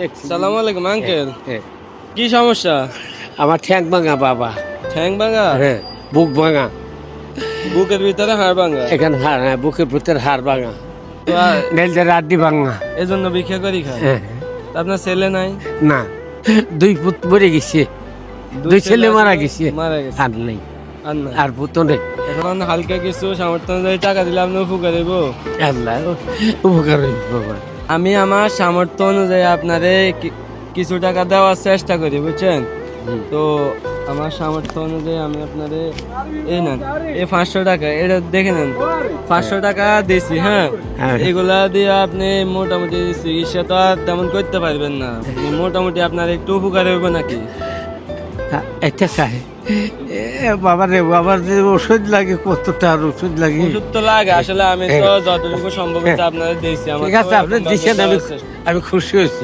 সালাম আলাইকুম আঙ্কেল। কি সমস্যা? আমার ঠ্যাং ভাঙা বাবা। ঠ্যাং ভাঙা? হ্যাঁ, বুক ভাঙা। বুকের ভিতরে হাড় ভাঙা? এখানে হাড়, হ্যাঁ, বুকের ভিতরে হাড় ভাঙা। তো নেলদের আড্ডি ভাঙা। এজন্য ভিক্ষা করি খায়? হ্যাঁ। তা আপনার ছেলে নাই? না, দুই পুত মরে গেছে, দুই ছেলে মারা গেছে, মারা গেছে। আর নেই, আর না? আর পুত নেই। এখন হালকা কিছু সামর্থ্য অনুযায়ী টাকা দিলে আপনি উপকার হইব? আল্লাহ উপকার হইব বাবা। আমি আমার সামর্থ্য অনুযায়ী আপনারে কিছু টাকা দেওয়ার চেষ্টা করি, বুঝছেন? তো আমার সামর্থ্য অনুযায়ী আমি আপনারে এই নেন, এই 500 টাকা, এটা দেখে নেন, 500 টাকা দিয়েছি। হ্যাঁ, এগুলা দিয়ে আপনি মোটামুটি চিকিৎসা তো আর তেমন করতে পারবেন না, মোটামুটি আপনার একটু উপকার হইব নাকি? এটা খায় বাবা রে, বাবার যে ওষুধ লাগে, কতটা আর ওষুধ লাগে। ওষুধ তো লাগে আসলে, আমি তো যতটুকু সম্ভব হচ্ছে আপনাদের দিয়েছি। আমার ঠিক আছে, আপনি দিচ্ছেন, আমি খুশি হয়েছি।